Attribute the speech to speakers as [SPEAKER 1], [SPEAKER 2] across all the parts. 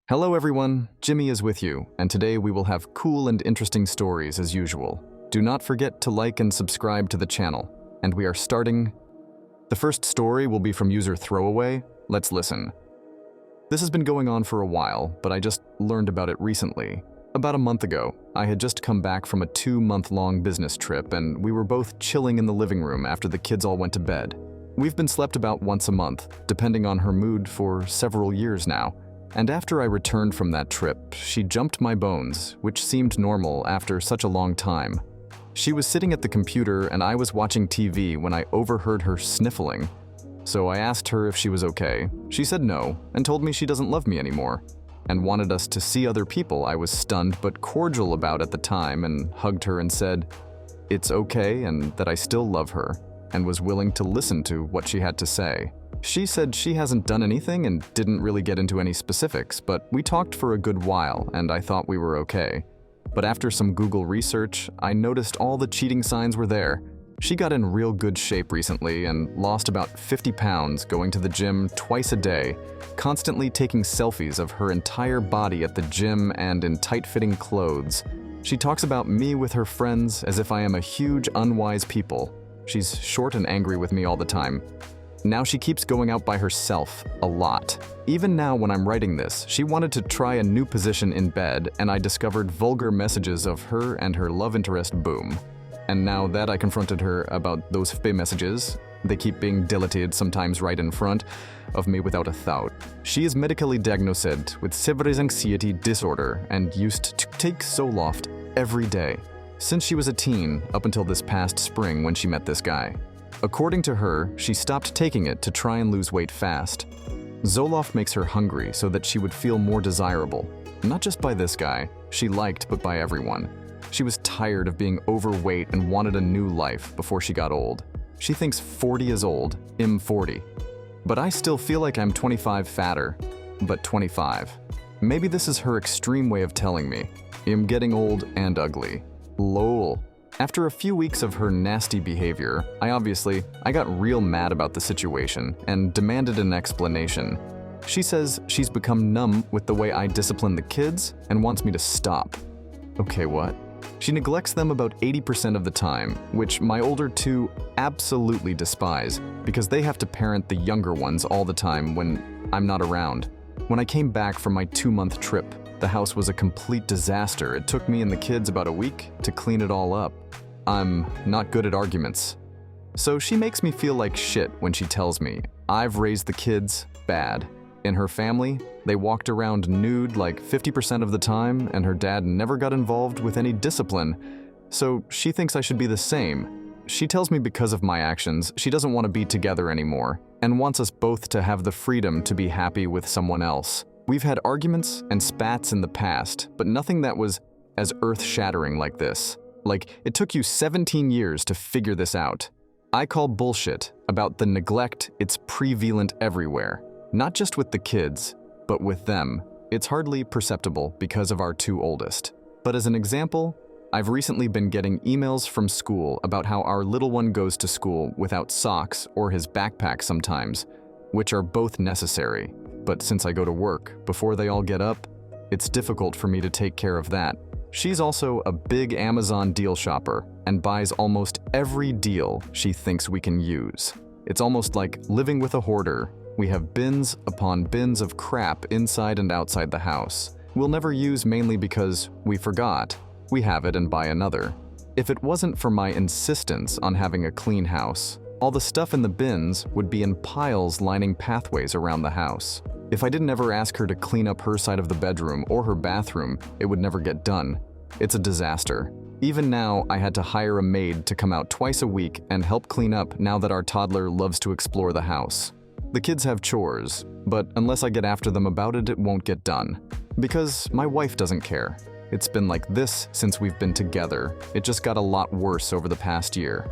[SPEAKER 1] Hello everyone, Jimmy is with you, and today we will have cool and interesting stories as usual. Do not forget to like and subscribe to the channel, and we are starting. The first story will be from user Throwaway. Let's listen. This has been going on for a while, but I just learned about it recently. About a month ago, I had just come back from a 2-month-long business trip, and we were both chilling in the living room after the kids all went to bed. We've been slept about once a month, depending on her mood, for several years now. And after I returned from that trip, she jumped my bones, which seemed normal after such a long time. She was sitting at the computer and I was watching TV when I overheard her sniffling. So I asked her if she was okay. She said no and told me she doesn't love me anymore and wanted us to see other people I was stunned but cordial about at the time, and hugged her and said it's okay and that I still love her and was willing to listen to what she had to say. She said she hasn't done anything and didn't really get into any specifics, but we talked for a good while and I thought we were okay. But after some Google research, I noticed all the cheating signs were there. She got in real good shape recently and lost about 50 pounds, going to the gym twice a day, constantly taking selfies of her entire body at the gym and in tight-fitting clothes. She talks about me with her friends as if I am a huge, unwise people. She's short and angry with me all the time. Now she keeps going out by herself, a lot. Even now when I'm writing this, she wanted to try a new position in bed, and I discovered vulgar messages of her and her love interest Boom. And now that I confronted her about those FB messages, they keep being deleted sometimes right in front of me without a thought. She is medically diagnosed with severe anxiety disorder and used to take Zoloft every day, since she was a teen up until this past spring when she met this guy. According to her, she stopped taking it to try and lose weight fast. Zoloft makes her hungry so that she would feel more desirable, not just by this guy she liked, but by everyone. She was tired of being overweight and wanted a new life before she got old. She thinks 40 is old, I'm 40. But I still feel like I'm 25 fatter, but 25. Maybe this is her extreme way of telling me, I'm getting old and ugly. Lol. After a few weeks of her nasty behavior, I got real mad about the situation and demanded an explanation. She says she's become numb with the way I discipline the kids and wants me to stop. Okay, what? She neglects them about 80% of the time, which my older two absolutely despise because they have to parent the younger ones all the time when I'm not around. When I came back from my 2-month trip, the house was a complete disaster. It took me and the kids about a week to clean it all up. I'm not good at arguments. So she makes me feel like shit when she tells me I've raised the kids bad. In her family, they walked around nude like 50% of the time, and her dad never got involved with any discipline. So she thinks I should be the same. She tells me because of my actions, she doesn't want to be together anymore and wants us both to have the freedom to be happy with someone else. We've had arguments and spats in the past, but nothing that was as earth-shattering like this. Like, it took you 17 years to figure this out. I call bullshit about the neglect. It's prevalent everywhere. Not just with the kids, but with them. It's hardly perceptible because of our two oldest. But as an example, I've recently been getting emails from school about how our little one goes to school without socks or his backpack sometimes, which are both necessary. But since I go to work before they all get up, it's difficult for me to take care of that. She's also a big Amazon deal shopper and buys almost every deal she thinks we can use. It's almost like living with a hoarder. We have bins upon bins of crap inside and outside the house. We'll never use, mainly because we forgot. We have it and buy another. If it wasn't for my insistence on having a clean house, all the stuff in the bins would be in piles lining pathways around the house. If I didn't ever ask her to clean up her side of the bedroom or her bathroom, it would never get done. It's a disaster. Even now, I had to hire a maid to come out twice a week and help clean up now that our toddler loves to explore the house. The kids have chores, but unless I get after them about it, it won't get done. Because my wife doesn't care. It's been like this since we've been together. It just got a lot worse over the past year.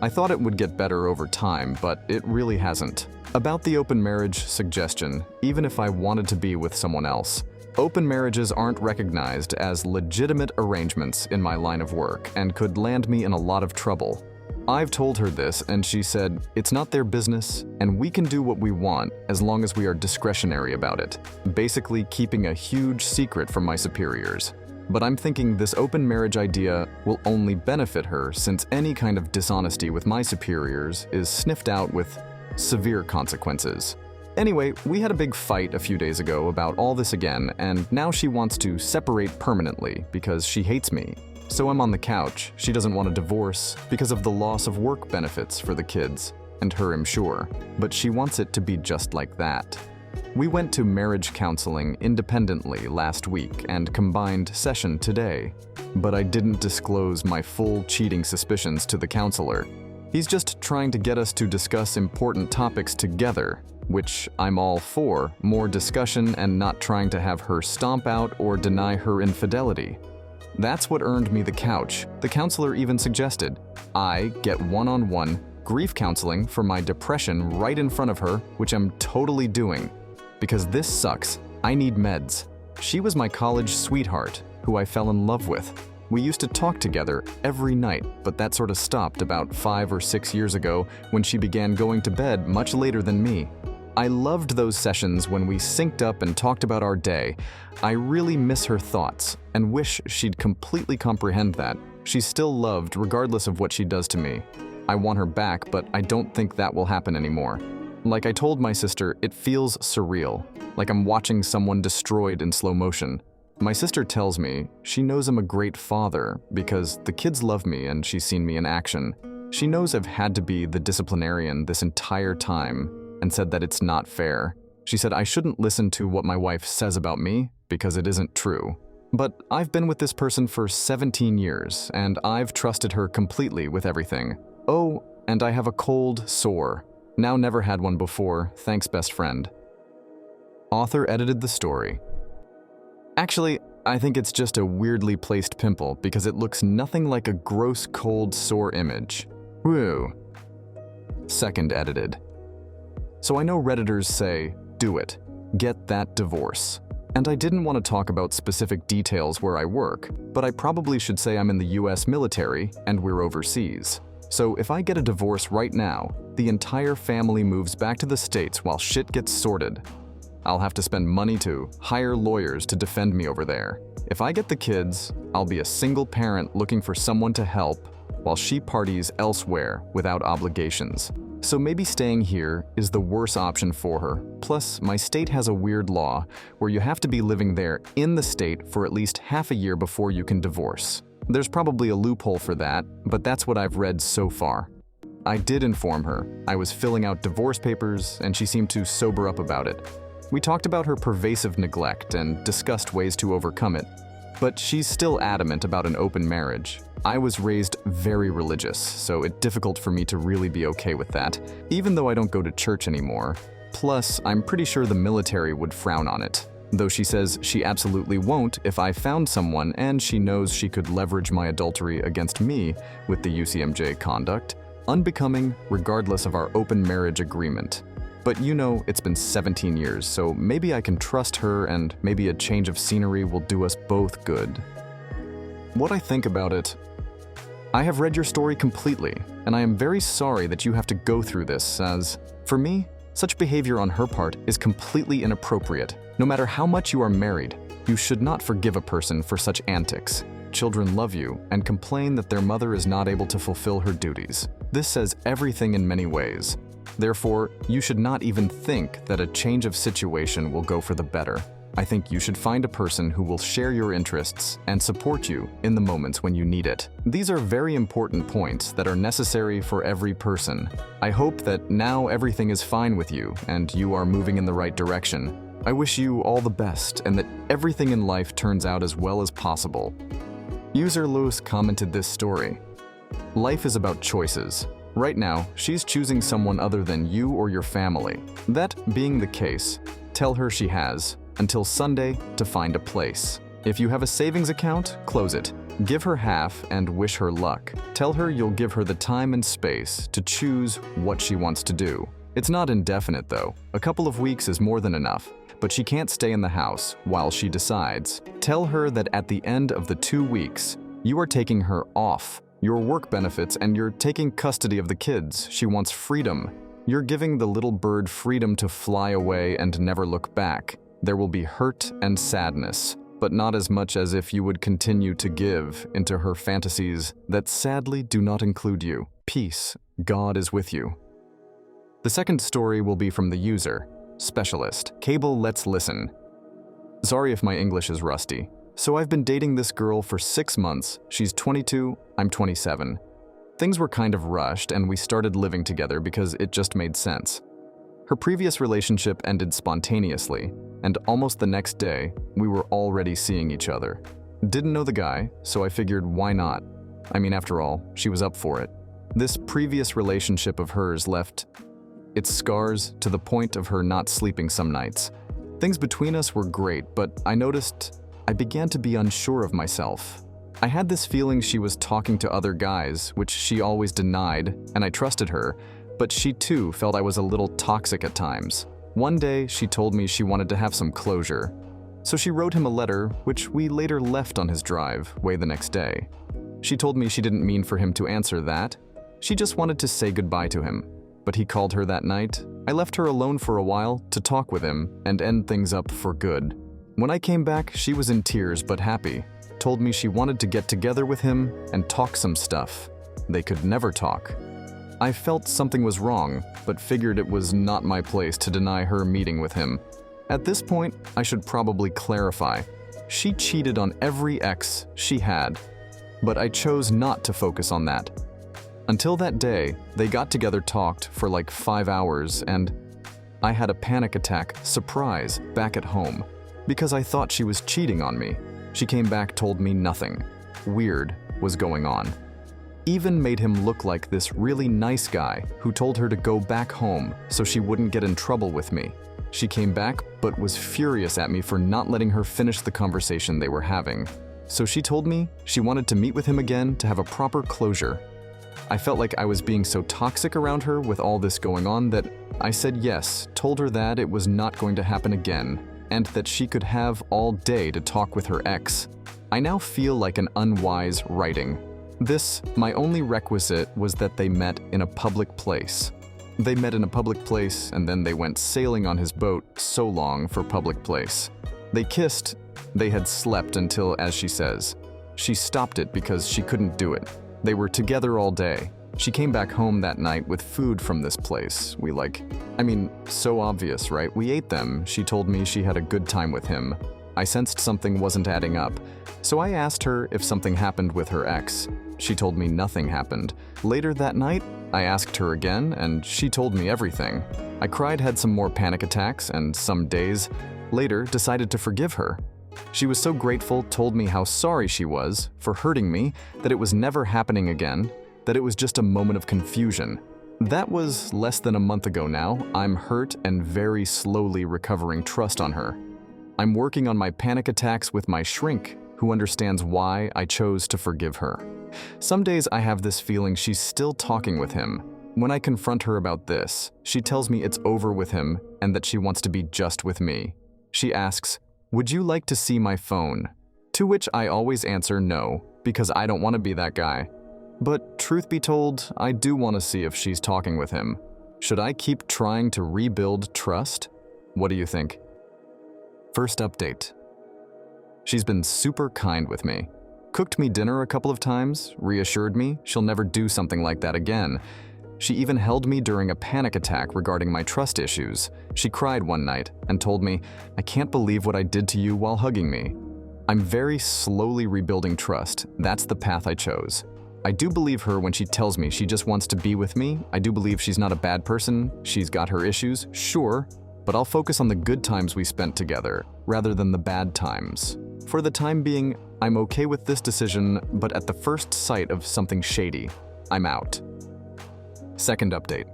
[SPEAKER 1] I thought it would get better over time, but it really hasn't. About the open marriage suggestion, even if I wanted to be with someone else, open marriages aren't recognized as legitimate arrangements in my line of work and could land me in a lot of trouble. I've told her this and she said it's not their business and we can do what we want as long as we are discretionary about it, basically keeping a huge secret from my superiors. But I'm thinking this open marriage idea will only benefit her since any kind of dishonesty with my superiors is sniffed out with severe consequences. Anyway, we had a big fight a few days ago about all this again, and now she wants to separate permanently because she hates me. So I'm on the couch. She doesn't want a divorce because of the loss of work benefits for the kids, and her, I'm sure, but she wants it to be just like that. We went to marriage counseling independently last week and combined session today, but I didn't disclose my full cheating suspicions to the counselor. He's just trying to get us to discuss important topics together, which I'm all for, more discussion and not trying to have her stomp out or deny her infidelity. That's what earned me the couch. The counselor even suggested I get one-on-one grief counseling for my depression right in front of her, which I'm totally doing. Because this sucks, I need meds. She was my college sweetheart, who I fell in love with. We used to talk together every night, but that sort of stopped about 5 or 6 years ago when she began going to bed much later than me. I loved those sessions when we synced up and talked about our day. I really miss her thoughts and wish she'd completely comprehend that. She's still loved regardless of what she does to me. I want her back, but I don't think that will happen anymore. Like I told my sister, it feels surreal, like I'm watching someone destroyed in slow motion. My sister tells me she knows I'm a great father because the kids love me and she's seen me in action. She knows I've had to be the disciplinarian this entire time and said that it's not fair. She said I shouldn't listen to what my wife says about me because it isn't true. But I've been with this person for 17 years and I've trusted her completely with everything. Oh, and I have a cold sore. Now never had one before, thanks best friend. Author edited the story. Actually, I think it's just a weirdly placed pimple because it looks nothing like a gross cold sore image. Woo. Second edited. So I know Redditors say, do it, get that divorce. And I didn't want to talk about specific details where I work, but I probably should say I'm in the US military and we're overseas. So if I get a divorce right now, the entire family moves back to the States while shit gets sorted. I'll have to spend money to hire lawyers to defend me over there. If I get the kids, I'll be a single parent looking for someone to help while she parties elsewhere without obligations. So maybe staying here is the worst option for her. Plus, my state has a weird law where you have to be living there in the state for at least half a year before you can divorce. There's probably a loophole for that, but that's what I've read so far. I did inform her. I was filling out divorce papers, and she seemed to sober up about it. We talked about her pervasive neglect and discussed ways to overcome it. But she's still adamant about an open marriage. I was raised very religious, so it's difficult for me to really be okay with that, even though I don't go to church anymore. Plus, I'm pretty sure the military would frown on it, though she says she absolutely won't if I found someone and she knows she could leverage my adultery against me with the UCMJ conduct, unbecoming regardless of our open marriage agreement. But you know, it's been 17 years, so maybe I can trust her and maybe a change of scenery will do us both good. What I think about it, I have read your story completely, and I am very sorry that you have to go through this as, for me, such behavior on her part is completely inappropriate. No matter how much you are married, you should not forgive a person for such antics. Children love you and complain that their mother is not able to fulfill her duties. This says everything in many ways. Therefore, you should not even think that a change of situation will go for the better. I think you should find a person who will share your interests and support you in the moments when you need it. These are very important points that are necessary for every person. I hope that now everything is fine with you and you are moving in the right direction. I wish you all the best and that everything in life turns out as well as possible. User Lewis commented this story. Life is about choices. Right now, she's choosing someone other than you or your family. That being the case, tell her she has until Sunday to find a place. If you have a savings account, close it. Give her half and wish her luck. Tell her you'll give her the time and space to choose what she wants to do. It's not indefinite though. A couple of weeks is more than enough, but she can't stay in the house while she decides. Tell her that at the end of the 2 weeks, you are taking her off your work benefits, and you're taking custody of the kids. She wants freedom. You're giving the little bird freedom to fly away and never look back. There will be hurt and sadness, but not as much as if you would continue to give into her fantasies that sadly do not include you. Peace. God is with you. The second story will be from the user, Specialist. Cable, let's listen. Sorry if my English is rusty. So I've been dating this girl for 6 months. She's 22, I'm 27. Things were kind of rushed and we started living together because it just made sense. Her previous relationship ended spontaneously, and almost the next day, we were already seeing each other. Didn't know the guy, so I figured why not? I mean, after all, she was up for it. This previous relationship of hers left its scars to the point of her not sleeping some nights. Things between us were great, but I noticed I began to be unsure of myself. I had this feeling she was talking to other guys, which she always denied, and I trusted her, but she too felt I was a little toxic at times. One day, she told me she wanted to have some closure. So she wrote him a letter, which we later left on his driveway the next day. She told me she didn't mean for him to answer that. She just wanted to say goodbye to him. But he called her that night. I left her alone for a while to talk with him and end things up for good. When I came back, she was in tears but happy. Told me she wanted to get together with him and talk some stuff. They could never talk. I felt something was wrong, but figured it was not my place to deny her meeting with him. At this point, I should probably clarify. She cheated on every ex she had, but I chose not to focus on that. Until that day, they got together, talked for like 5 hours, and I had a panic attack, surprise, back at home. Because I thought she was cheating on me. She came back, told me nothing weird was going on. Even made him look like this really nice guy who told her to go back home so she wouldn't get in trouble with me. She came back but was furious at me for not letting her finish the conversation they were having. So she told me she wanted to meet with him again to have a proper closure. I felt like I was being so toxic around her with all this going on that I said yes, told her that it was not going to happen again, and that she could have all day to talk with her ex. I now feel like an unwise writing. My only requisite was that they met in a public place. They met in a public place and then they went sailing on his boat, so long for public place. They kissed, they had slept until, as she says. She stopped it because she couldn't do it. They were together all day. She came back home that night with food from this place. So obvious, right? We ate them. She told me she had a good time with him. I sensed something wasn't adding up. So I asked her if something happened with her ex. She told me nothing happened. Later that night, I asked her again, and she told me everything. I cried, had some more panic attacks, and some days later decided to forgive her. She was so grateful, told me how sorry she was for hurting me, that it was never happening again, that it was just a moment of confusion. That was less than a month ago now. I'm hurt and very slowly recovering trust on her. I'm working on my panic attacks with my shrink, who understands why I chose to forgive her. Some days I have this feeling she's still talking with him. When I confront her about this, she tells me it's over with him and that she wants to be just with me. She asks, "Would you like to see my phone?" To which I always answer no, because I don't want to be that guy. But truth be told, I do want to see if she's talking with him. Should I keep trying to rebuild trust? What do you think? First update. She's been super kind with me. Cooked me dinner a couple of times, reassured me she'll never do something like that again. She even held me during a panic attack regarding my trust issues. She cried one night and told me, "I can't believe what I did to you," while hugging me. I'm very slowly rebuilding trust. That's the path I chose. I do believe her when she tells me she just wants to be with me. I do believe she's not a bad person. She's got her issues, sure, but I'll focus on the good times we spent together rather than the bad times. For the time being, I'm okay with this decision, but at the first sight of something shady, I'm out. Second update.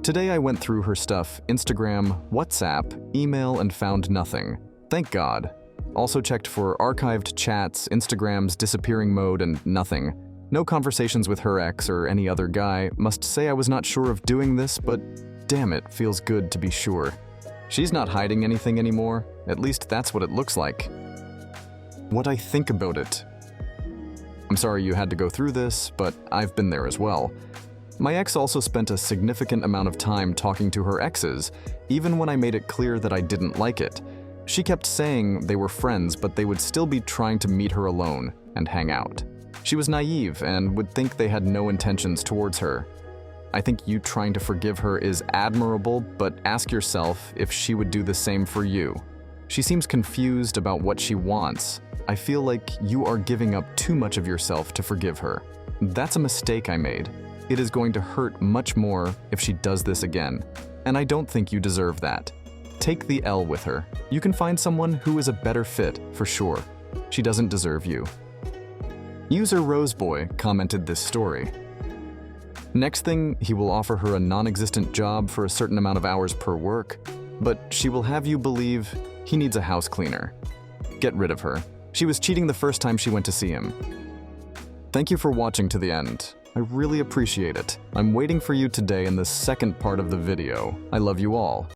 [SPEAKER 1] Today I went through her stuff, Instagram, WhatsApp, email, and found nothing. Thank God. Also checked for archived chats, Instagram's disappearing mode, and nothing. No conversations with her ex or any other guy. Must say I was not sure of doing this, but damn it, feels good to be sure. She's not hiding anything anymore. At least that's what it looks like. What I think about it. I'm sorry you had to go through this, but I've been there as well. My ex also spent a significant amount of time talking to her exes, even when I made it clear that I didn't like it. She kept saying they were friends, but they would still be trying to meet her alone and hang out. She was naive and would think they had no intentions towards her. I think you trying to forgive her is admirable, but ask yourself if she would do the same for you. She seems confused about what she wants. I feel like you are giving up too much of yourself to forgive her. That's a mistake I made. It is going to hurt much more if she does this again, and I don't think you deserve that. Take the L with her. You can find someone who is a better fit, for sure. She doesn't deserve you. User Roseboy commented this story. Next thing, he will offer her a non-existent job for a certain amount of hours per work, but she will have you believe he needs a house cleaner. Get rid of her. She was cheating the first time she went to see him. Thank you for watching to the end. I really appreciate it. I'm waiting for you today in the second part of the video. I love you all.